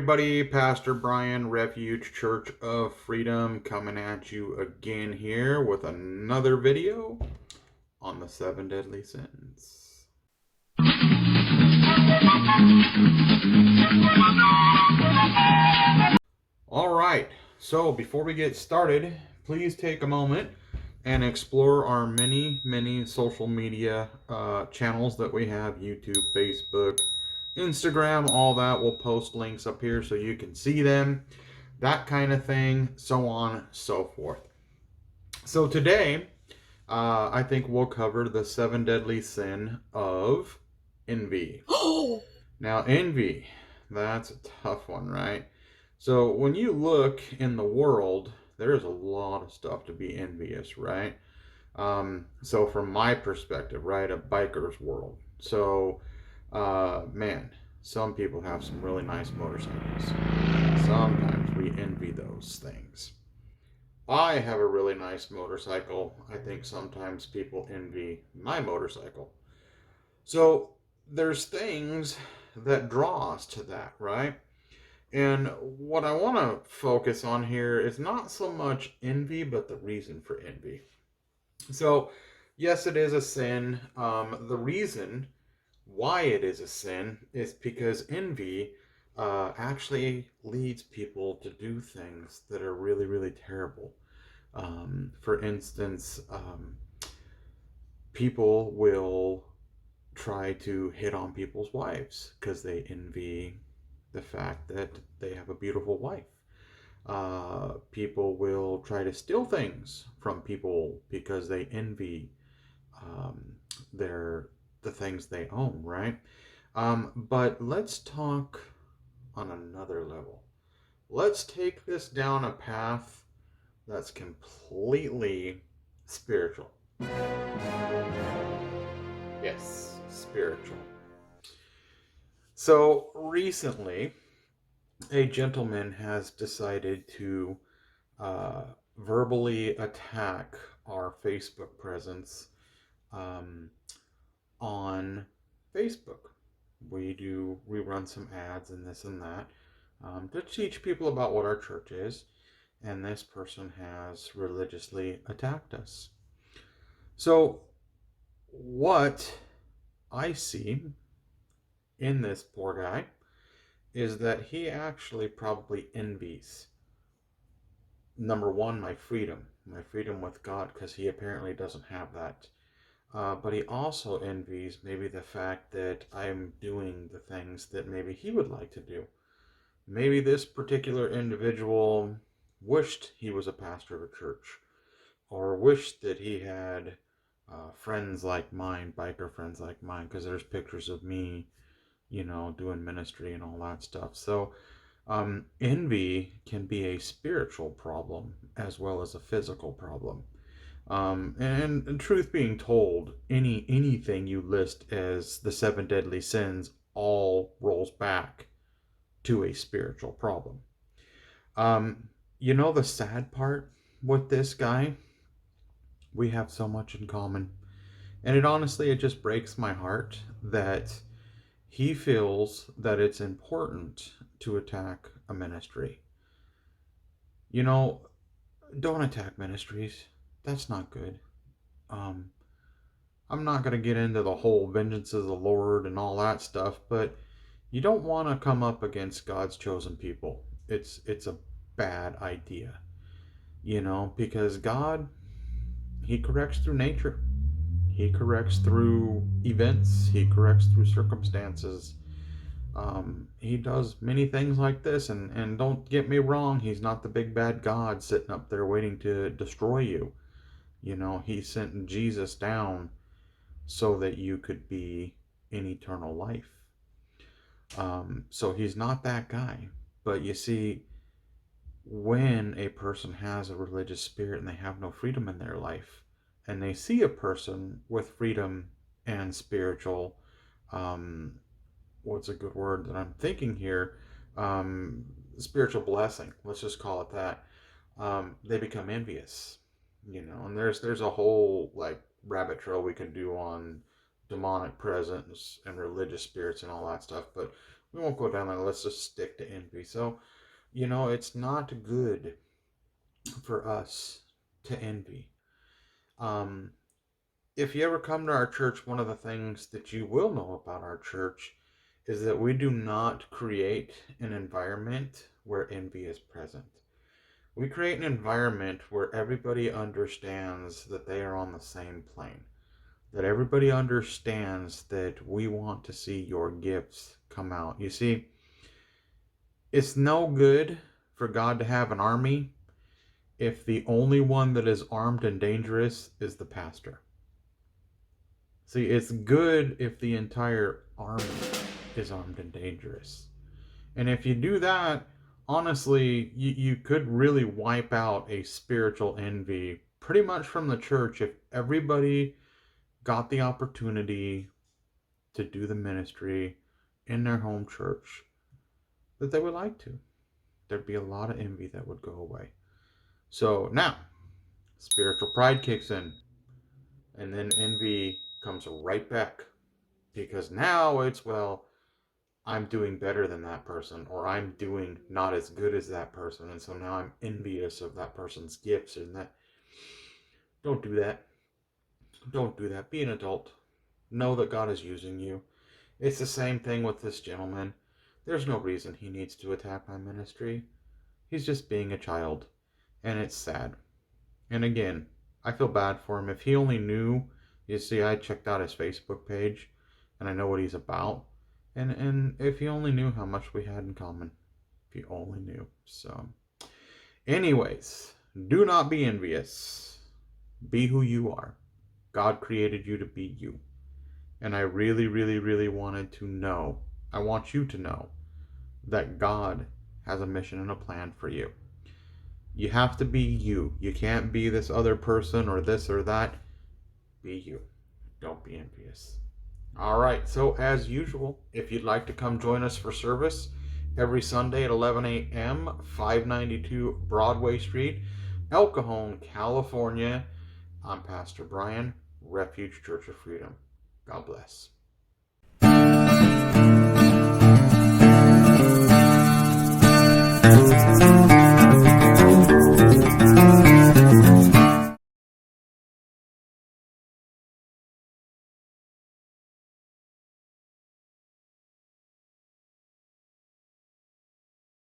everybody, Pastor Bryan, Refuge Church of Freedom, coming at you again here with another video on the 7 deadly sins. Alright, so before we get started, please take a moment and explore our many social media channels that we have: YouTube, Facebook, Instagram, all that. We'll post links up here so you can see them, that kind of thing, so on, so forth. So today, I think we'll cover the 7 deadly sin of envy. Now, envy, that's a tough one, right? So when you look in the world, there's a lot of stuff to be envious, right? So from my perspective, right, a biker's world. So man, some people have some really nice motorcycles. Sometimes we envy those things. I have a really nice motorcycle. I think sometimes people envy my motorcycle. So there's things that draw us to that, right? And what I want to focus on here is not so much envy, but the reason for envy. So yes, it is a sin. The reason why it is a sin is because envy actually leads people to do things that are really terrible. For instance, people will try to hit on people's wives because they envy the fact that they have a beautiful wife. People will try to steal things from people because they envy the things they own, right? But let's talk on another level. Let's take this down a path that's completely spiritual. Yes, spiritual. So recently, a gentleman has decided to verbally attack our Facebook presence on Facebook. We run some ads and this and that to teach people about what our church is, and this person has religiously attacked us. So what I see in this poor guy is that he actually probably envies, number one, my freedom with God, because he apparently doesn't have that. But he also envies maybe the fact that I'm doing the things that maybe he would like to do. Maybe this particular individual wished he was a pastor of a church, or wished that he had friends like mine, biker friends like mine, because there's pictures of me, doing ministry and all that stuff. So envy can be a spiritual problem as well as a physical problem. And truth being told, anything you list as the 7 deadly sins all rolls back to a spiritual problem. The sad part with this guy, we have so much in common. And it just breaks my heart that he feels that it's important to attack a ministry. Don't attack ministries. That's not good. I'm not going to get into the whole vengeance of the Lord and all that stuff, but you don't want to come up against God's chosen people. It's a bad idea, because God, he corrects through nature. He corrects through events. He corrects through circumstances. He does many things like this, and don't get me wrong, he's not the big bad God sitting up there waiting to destroy you. He sent Jesus down so that you could be in eternal life. So he's not that guy. But you see, when a person has a religious spirit and they have no freedom in their life, and they see a person with freedom and spiritual, what's a good word that I'm thinking here? Spiritual blessing, let's just call it that. They become envious, and there's a whole rabbit trail we can do on demonic presence and religious spirits and all that stuff, but We won't go down that. Let's just stick to envy. So, it's not good for us to envy. Um, if you ever come to our church, one of the things that you will know about our church is that we do not create an environment where envy is present. We create an environment where everybody understands that they are on the same plane, that everybody understands that we want to see your gifts come out. You see, it's no good for God to have an army if the only one that is armed and dangerous is the pastor. See, it's good if the entire army is armed and dangerous. And if you do that, honestly, you could really wipe out a spiritual envy pretty much from the church if everybody got the opportunity to do the ministry in their home church that they would like to. There'd be a lot of envy that would go away. So now, spiritual pride kicks in, and then envy comes right back. Because now it's, well, I'm doing better than that person, or I'm doing not as good as that person, and so now I'm envious of that person's gifts and that. Don't do that. Don't do that. Be an adult. Know that God is using you. It's the same thing with this gentleman. There's no reason he needs to attack my ministry. He's just being a child, and it's sad. And again, I feel bad for him. If he only knew, you see, I checked out his Facebook page, and I know what he's about. And if he only knew how much we had in common. If he only knew. So, anyways, do not be envious. Be who you are. God created you to be you. And I really, really, really wanted to know, I want you to know, that God has a mission and a plan for you. You have to be you. You can't be this other person or this or that. Be you. Don't be envious. All right, so as usual, if you'd like to come join us for service every Sunday at 11 a.m., 592 Broadway Street, El Cajon, California, I'm Pastor Bryan, Refuge Church of Freedom. God bless.